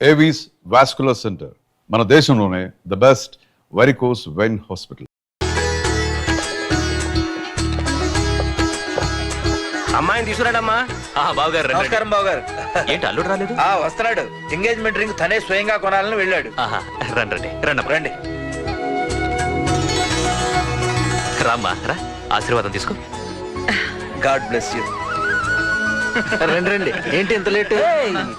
Avis vascular centre మన దేశంలోనే the best varicose vein hospital. అమ్మాయిని తీసుకురాడమ్మా. బావగారు నమస్కారం బావగారు. ఏంటి అల్లుడు రాలేదు? వస్తున్నాడు. ఎంగేజ్మెంట్ రింగ్ తనే స్వయంగా కొనాలని వెళ్ళాడు. రండి రండి. రామ్మా రా, ఆశీర్వాదం తీసుకో. God bless you. రండి. ఏంటి ఇంత లేట్?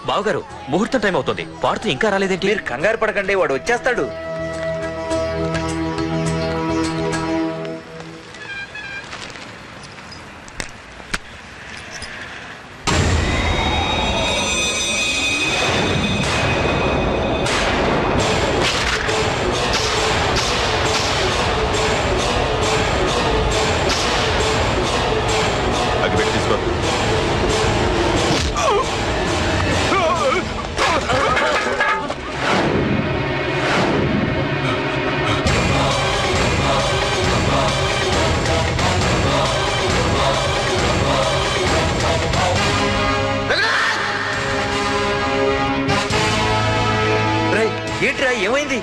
బావగారు ముహూర్తం టైం అవుతుంది, పాడుతూ ఇంకా రాలేదేంటి? మీరు కంగారు పడకండి, వాడు వచ్చేస్తాడు. ఏంట్రా ఏమైంది?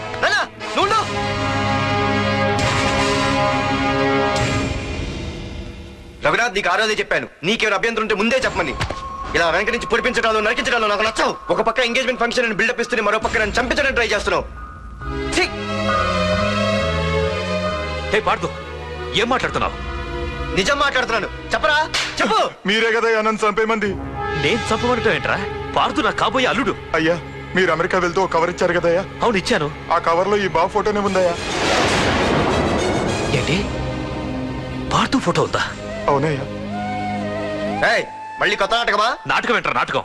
రఘునాథ్, నీకు ఆ రోజే చెప్పాను, నీకేమైనా అభ్యంతరం ఉంటే ముందే చెప్పమని. ఇలా వెనక నుంచి పొడిపించడాలు నరికించడాలు నాకు నచ్చవు. ఒక పక్క ఎంగేజ్మెంట్ ఫంక్షన్ అని బిల్డప్ ఇస్తూనే మరో పక్క నన్ను చంపించడానికి ట్రై చేస్తున్నావు. పాడుతూ ఏం మాట్లాడుతున్నావు? నిజం మాట్లాడుతున్నాను, చెప్పరా చెప్పు. మీరే కదా నన్ను చంపేమంది. నేను చంపమంటావు ఏంట్రా? పాడుతూ నాకు కాబోయే అల్లుడు. అయ్యా, మీరు అమెరికా వెళ్తూ ఒక కవర్ ఇచ్చారు కదయ్యా? అవును ఇచ్చాను. ఆ కవర్ లో ఈ బాబు ఫోటోనే ఉందయ్యా. ఏంటి, పాడుతూ ఫోటో ఉందా? అవునయ్యా. మళ్ళీ కొత్త నాటకమా? నాటకం ఏంట్రా నాటకం?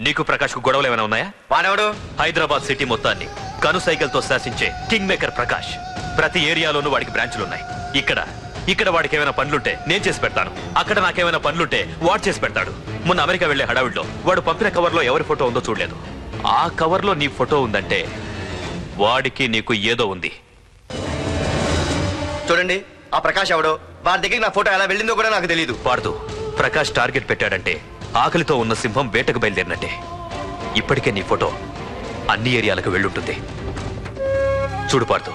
నీకు ప్రకాష్ కు గొడవలు ఏమైనా ఉన్నాయా? వాడెవడు? హైదరాబాద్ సిటీ మొత్తాన్ని కను సైకిల్ తో శాసించే కింగ్ మేకర్ ప్రకాష్. ప్రతి ఏరియాలోనూ వాడికి బ్రాంచులున్నాయి. ఇక్కడ వాడికి ఏమైనా పనులుంటే నేను చేసి పెడతాను, అక్కడ నాకేమైనా పనులుంటే వాడు చేసి పెడతాడు. మొన్న అమెరికా వెళ్లే హడావిడిలో వాడు పంపిన కవర్ లో ఎవరి ఫోటో ఉందో చూడలేదు. ఆ కవర్ లో నీ ఫోటో ఉందంటే వాడికి నీకు ఏదో ఉంది. చూడండి, ఆ ప్రకాష్ ఎవడో, వారి దగ్గరికి నా ఫోటో ఎలా వెళ్ళిందో కూడా నాకు తెలియదు. పాడుతూ ప్రకాష్ టార్గెట్ పెట్టాడంటే ఆకలితో ఉన్న సింహం వేటకు బయలుదేరినట్టే. ఇప్పటికే నీ ఫోటో అన్ని ఏరియాలకు వెళ్ళుంటుంది. చూడు పాడుతూ,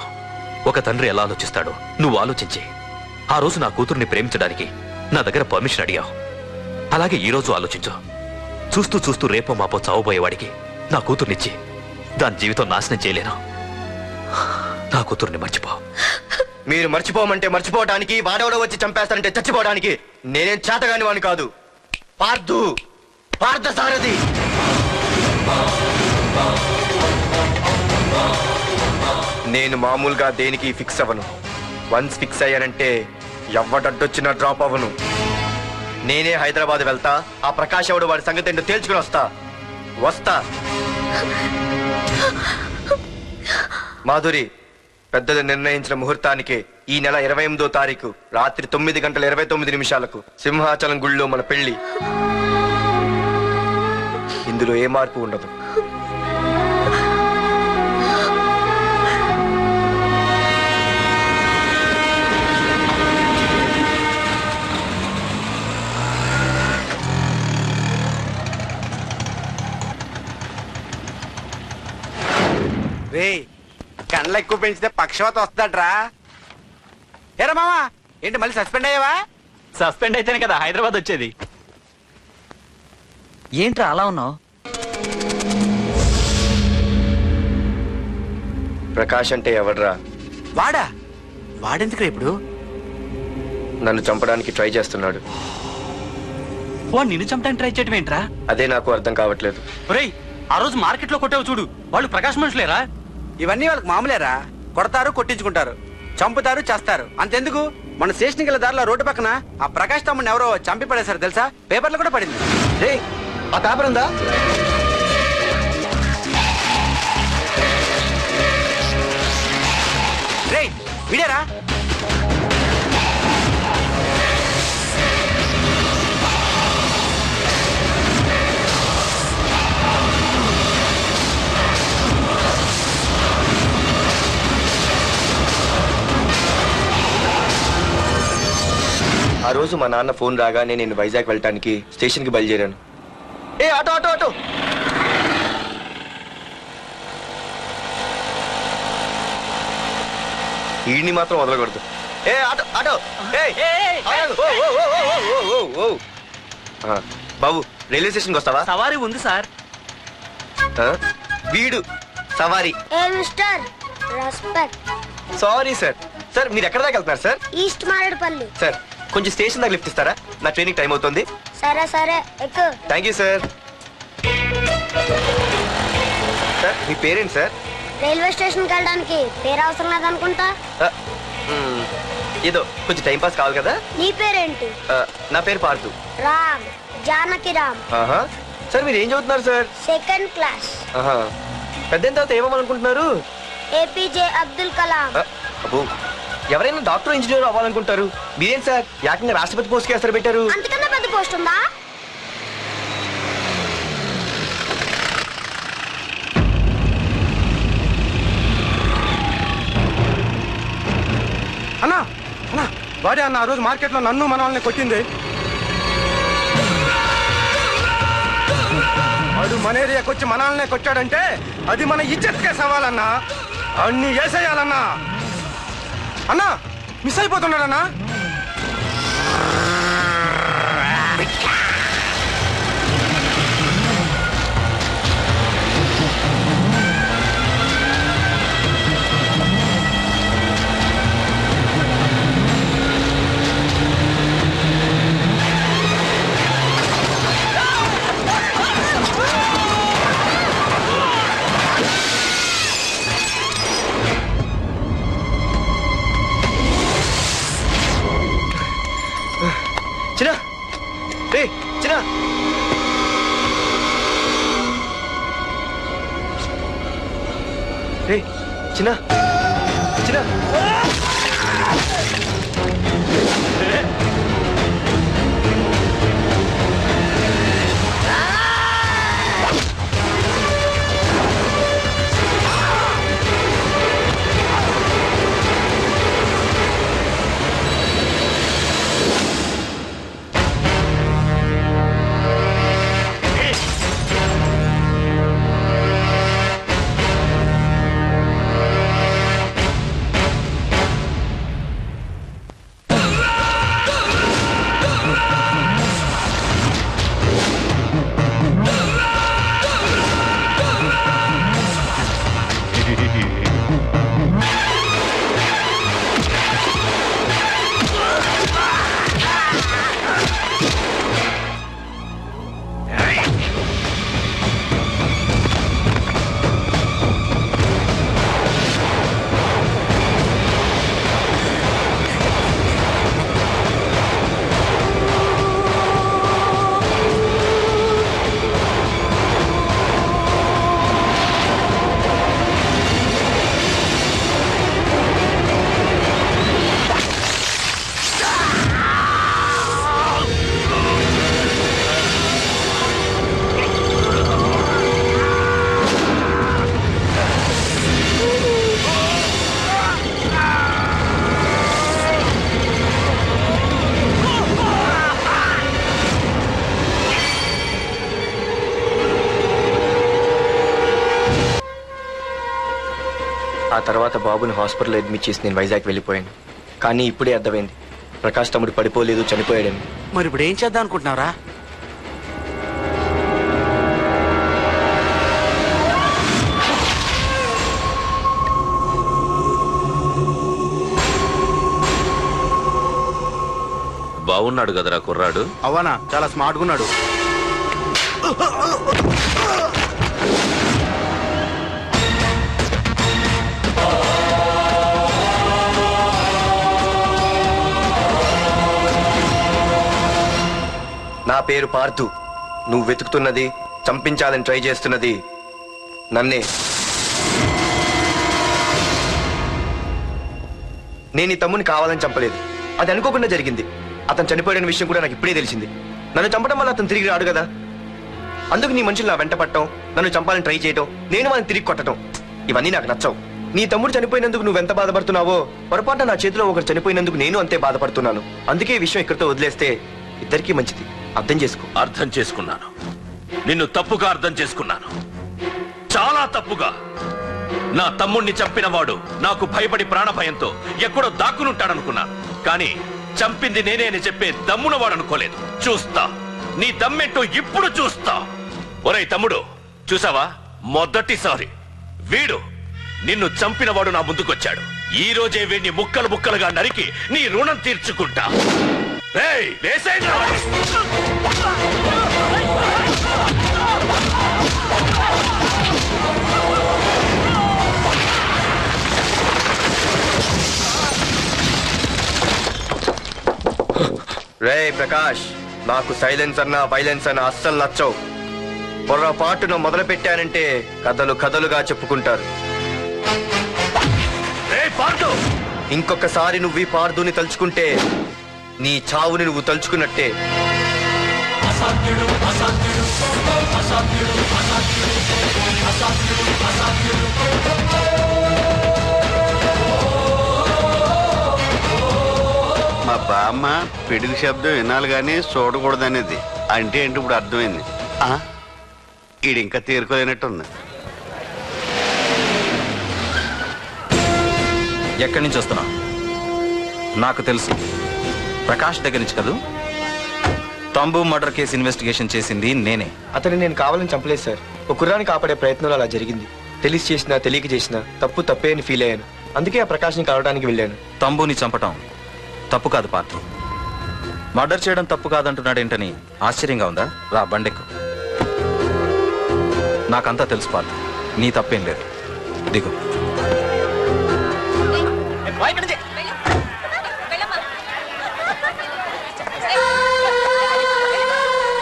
ఒక తండ్రి ఎలా ఆలోచిస్తాడో నువ్వు ఆలోచించి ఆ రోజు నా కూతుర్ని ప్రేమించడానికి నా దగ్గర పర్మిషన్ అడిగావు. అలాగే ఈ రోజు ఆలోచించు. చూస్తూ చూస్తూ రేపో మాపో చావబోయేవాడికి నా కూతుర్నిచ్చి దాని జీవితం నాశనం చేయలేను. నా కూతుర్ని మర్చిపో. మీరు మర్చిపోమంటే మర్చిపోవడానికి, వాడెవడో వచ్చి చంపేస్తానంటే చచ్చిపోవడానికి నేనేం చేతగాని వాడిని కాదు. పార్థసారథి. నేను మామూలుగా దేనికి ఫిక్స్ అవ్వను. వన్స్ ఫిక్స్ అయ్యానంటే ఎవ్వడడ్డొచ్చినా డ్రాప్ అవ్వను. నేనే హైదరాబాద్ వెళ్తా, ఆ ప్రకాష్ ఎవడు వాడి సంగతి ఏంటో తేల్చుకుని వస్తా. మాధురి, పెద్దలు నిర్ణయించిన ముహూర్తానికి ఈ నెల 28వ తారీఖు రాత్రి 9:29 సింహాచలం గుళ్ళో మన పెళ్లి. ఇందులో ఏ మార్పు ఉండదు. కండ్లు ఎక్కువ పెంచితే పక్షవాత వస్తాడ్రా. ఏరా మామా, ఏంటి మళ్ళీ సస్పెండ్ అయ్యావా? సస్పెండ్ అయితేనే కదా హైదరాబాద్ వచ్చేది. ఏంట్రా అలా ఉన్నావు? ప్రకాష్ అంటే ఎవడ్రా? వాడెందుకు ఇప్పుడు నన్ను చంపడానికి ట్రై చేస్తున్నాడు. వాడు నిన్ను చంపడానికి ట్రై చేయడం ఏంట్రా? అదే నాకు అర్థం కావట్లేదు. ఒరేయ్, ఆ రోజు మార్కెట్ లో కొట్టావు చూడు, వాళ్ళు ప్రకాష్ మనుషులేరా? ఇవన్నీ వాళ్ళకి మామూలేరా. కొడతారు, కొట్టించుకుంటారు, చంపుతారు, చేస్తారు. అంతెందుకు, మన స్టేషన్కి వెళ్ళే దారిలో రోడ్డు పక్కన ఆ ప్రకాష్ తమ్ముడిని ఎవరో చంపి పడేశారు తెలుసా? పేపర్లో కూడా పడింది. రే, ఆ పేపర్ ఉందా? రే విడారా? ఆ రోజు మా నాన్న ఫోన్ రాగానే నేను వైజాగ్ వెళ్ళటానికి స్టేషన్కి బయలుదేరాను. ఏ ఆటో ఆటో ఆటో! వీడిని మాత్రం వదలకూడదు. ఏ ఆటో ఆటో ఏయ్, ఆగు. ఓ, ఓ, ఓ, ఓ, ఓ, ఓ, ఓ. ఆ, బాబు రైల్వే స్టేషన్కి వస్తావా? సవారీ ఉంది సార్. ఆ, వీడు సవారీ. ఏ mister respect. Sorry sir. Sir మీరు ఎక్కడ దాకా వెళ్తున్నారు సార్? ఈస్ట్ మారేడుపల్లి. సార్ కొంచెం స్టేషన్ దాకా లిఫ్ట్ ఇస్తారా? నా ట్రైనింగ్ టైం అవుతుంది. సరే సరే ఎక్కు. Thank you sir. సార్ మీ పేరేంటి సార్? రైల్వే స్టేషన్కి వెళ్ళడానికి పేరు అవసరం లేదనుకుంటా. ఆ, ఏదో కొంచెం టైం పాస్ కావాలి కదా. నీ పేరేంటి? నా పేరు పార్థు. రామ్, జానకి రామ్. ఆహా. సార్ మీరు ఏం చదువుతున్నారు సార్? Second class. ఆహా. పెద్ద తర్వాత ఏమవ్వాలనుకుంటున్నారు? ఏపీజే అబ్దుల్ కలాం. అబ్బో, ఎవరైనా డాక్టర్ ఇంజనీర్ అవ్వాలనుకుంటారు. మీరేం సార్ ఏకంగా రాష్ట్రపతి పోస్ట్కి వేస్తారు పెట్టారు? అంతకన్నా పెద్ద పోస్ట్ ఉందా? అన్నా అన్నా వాడే అన్న ఆ రోజు మార్కెట్లో నన్ను మన వాళ్ళని కొట్టింది. వాడు మన ఏరియాకి వచ్చి మన వాళ్ళనే కొట్టాడంటే అది మన ఇజ్జత్కే సవాలన్నా. అన్ని వేసేయాలన్నా. అన్నా మిస్ అయిపోతున్నాడన్నా. చిన్న రే చిన్న. రే చిన్న చిన్న. ఆ తర్వాత బాబుని హాస్పిటల్లో అడ్మిట్ చేసి నేను వైజాగ్ వెళ్ళిపోయాను. కానీ ఇప్పుడే అర్థమైంది ప్రకాష్ తమ్ముడు పడిపోలేదు, చనిపోయాడని. మరి ఇప్పుడు ఏం చేద్దాం అనుకుంటున్నారా? బాగున్నాడు కదరా కుర్రాడు. అవనా చాలా స్మార్ట్గా ఉన్నాడు. నా పేరు పార్థు. నువ్వు వెతుకుతున్నది, చంపించాలని ట్రై చేస్తున్నది నన్నే. నేను ఈ తమ్ముని కావాలని చంపలేదు, అది అనుకోకుండా జరిగింది. అతను చనిపోయిన విషయం కూడా నాకు ఇప్పుడే తెలిసింది. నన్ను చంపడం వల్ల అతను తిరిగి రాడు కదా. అందుకు నీ మనుషులు నా వెంట పట్టడం, నన్ను చంపాలని ట్రై చేయడం, నేను వాళ్ళని తిరిగి కొట్టడం, ఇవన్నీ నాకు నచ్చవు. నీ తమ్ముడు చనిపోయినందుకు నువ్వెంత బాధపడుతున్నావో, పొరపాటున నా చేతిలో ఒకరు చనిపోయినందుకు నేను అంతే బాధపడుతున్నాను. అందుకే ఈ విషయం ఇక్కడితో వదిలేస్తే ఇద్దరికీ మంచిది. అర్థం చేసుకో. అర్థం చేసుకున్నాను. నిన్ను తప్పుగా అర్థం చేసుకున్నాను, చాలా తప్పుగా. నా తమ్ముణ్ణి చంపినవాడు నాకు భయపడి ప్రాణభయంతో ఎక్కడో దాక్కునుంటాడనుకున్నాను. కానీ చంపింది నేనే అని చెప్పే దమ్మునవాడనుకోలేదు. చూస్తా, నీ దమ్మెంటో ఇప్పుడు చూస్తా. ఒరేయ్ తమ్ముడు, చూసావా, మొదటిసారి వీడు నిన్ను చంపినవాడు నా ముందుకొచ్చాడు. ఈ రోజే వీడిని ముక్కలు ముక్కలుగా నరికి నీ రుణం తీర్చుకుంటా. రేయ్, వేసేయండి రా. రే ప్రకాష్, నాకు సైలెన్స్ అన్నా వైలెన్స్ అన్నా అస్సలు నచ్చవు. పొరపాటున మొదలు పెట్టానంటే కథలు కథలుగా చెప్పుకుంటారు. రేయ్ పార్దు, ఇంకొకసారి నువ్వు ఈ పార్దుని తలుచుకుంటే నీ చావుని నువ్వు తలుచుకున్నట్టే. మా బామ్మ పిడుగు శబ్దం వినాలి కానీ చూడకూడదనేది. అంటే ఏంటి ఇప్పుడు అర్థమైంది. ఈడు ఇంకా తేరుకోలేనట్టుంది. ఎక్కడి నుంచి వస్తున్నావు? నాకు తెలుసు, ప్రకాష్ దగ్గర నుంచి కదూ. తంబు మర్డర్ కేసు ఇన్వెస్టిగేషన్ చేసింది నేనే. అతన్ని నేను కావాలని చంపలేదు సార్. ఒక కుర్రాన్ని కాపాడే ప్రయత్నంలో అలా జరిగింది. తెలిసి చేసినా తెలియక చేసినా తప్పు తప్పే అని ఫీల్ అయ్యాను. అందుకే ఆ ప్రకాష్ని కలవడానికి వెళ్ళాను. తంబుని చంపటం తప్పు కాదు పార్థు. మర్డర్ చేయడం తప్పు కాదంటున్నాడేంటని ఆశ్చర్యంగా ఉందా? రా, బండెక్కు. నాకంతా తెలుసు పార్థు, నీ తప్పేం లేదు. దిగు.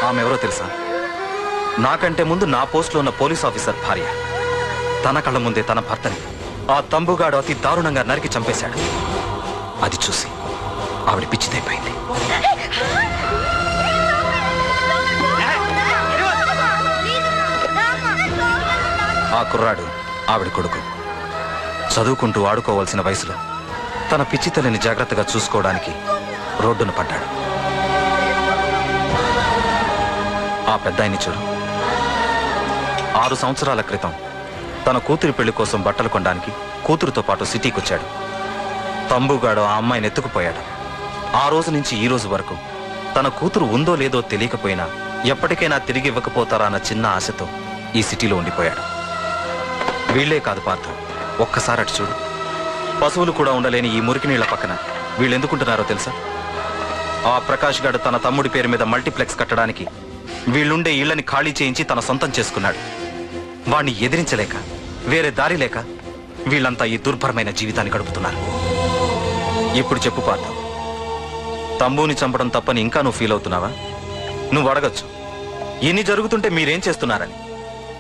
ఆమె ఎవరో తెలుసా? నాకంటే ముందు నా పోస్ట్లో ఉన్న పోలీస్ ఆఫీసర్ భార్య. తన కళ్ళ ముందే తన భర్తని ఆ తంబుగాడు అతి దారుణంగా నరికి చంపేశాడు. అది చూసి ఆవిడ పిచ్చిదైపోయింది. ఆ కుర్రాడు ఆవిడ కొడుకు. చదువుకుంటూ ఆడుకోవాల్సిన వయసులో తన పిచ్చి తల్లిని జాగ్రత్తగా చూసుకోవడానికి రోడ్డున పడ్డాడు. ఆ పెద్దాయని చూడు, 6 సంవత్సరాల క్రితం తన కూతురి పెళ్లి కోసం బట్టలు కొనడానికి కూతురుతో పాటు సిటీకి వచ్చాడు. తంబుగాడు ఆ అమ్మాయిని ఎత్తుకుపోయాడు. ఆ రోజు నుంచి ఈ రోజు వరకు తన కూతురు ఉందో లేదో తెలియకపోయినా ఎప్పటికైనా తిరిగి ఇవ్వకపోతారా అన్న చిన్న ఆశతో ఈ సిటీలో ఉండిపోయాడు. వీళ్లే కాదు పార్థు, ఒక్కసారి అటు చూడు. పశువులు కూడా ఉండలేని ఈ మురికి నీళ్ల పక్కన వీళ్ళు ఎందుకుంటున్నారో తెలుసా? ఆ ప్రకాష్ గాడు తన తమ్ముడి పేరు మీద మల్టీప్లెక్స్ కట్టడానికి వీళ్ళుండే ఇళ్లని ఖాళీ చేయించి తన సొంతం చేసుకున్నాడు. వాణ్ణి ఎదిరించలేక, వేరే దారి లేక వీళ్ళంతా ఈ దుర్భరమైన జీవితాన్ని గడుపుతున్నారు. ఇప్పుడు చెప్పు పార్థు, తంబుని చంపడం తప్పని ఇంకా నువ్వు ఫీల్ అవుతున్నావా? నువ్వు అడగచ్చు, ఇన్ని జరుగుతుంటే మీరేం చేస్తున్నారని.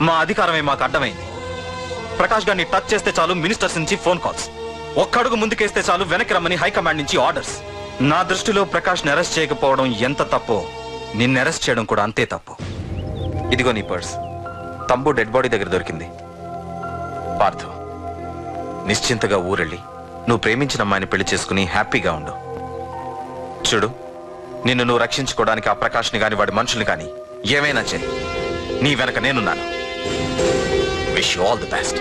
మా అధికారమే మాకు అడ్డమైంది. ప్రకాష్ గారిని టచ్ చేస్తే చాలు మినిస్టర్స్ నుంచి ఫోన్ కాల్స్, ఒక్కడుగు ముందుకేస్తే చాలు వెనక్కి రమ్మని హైకమాండ్ నుంచి ఆర్డర్స్. నా దృష్టిలో ప్రకాష్ని అరెస్ట్ చేయకపోవడం ఎంత తప్పో నిన్ను అరెస్ట్ చేయడం కూడా అంతే తప్పు. ఇదిగో నీ పర్స్, తంబు డెడ్ బాడీ దగ్గర దొరికింది. పార్థు, నిశ్చింతగా ఊరెళ్ళి నువ్వు ప్రేమించిన అమ్మాయిని పెళ్లి చేసుకుని హ్యాపీగా ఉండు. చూడు, నిన్ను నువ్వు రక్షించుకోవడానికి ఆ ప్రకాష్ని గాని వాడి మనుషుల్ని గాని ఏమైనా చెయ్యి, నీ వెనక నేనున్నాను. Wish you all the best.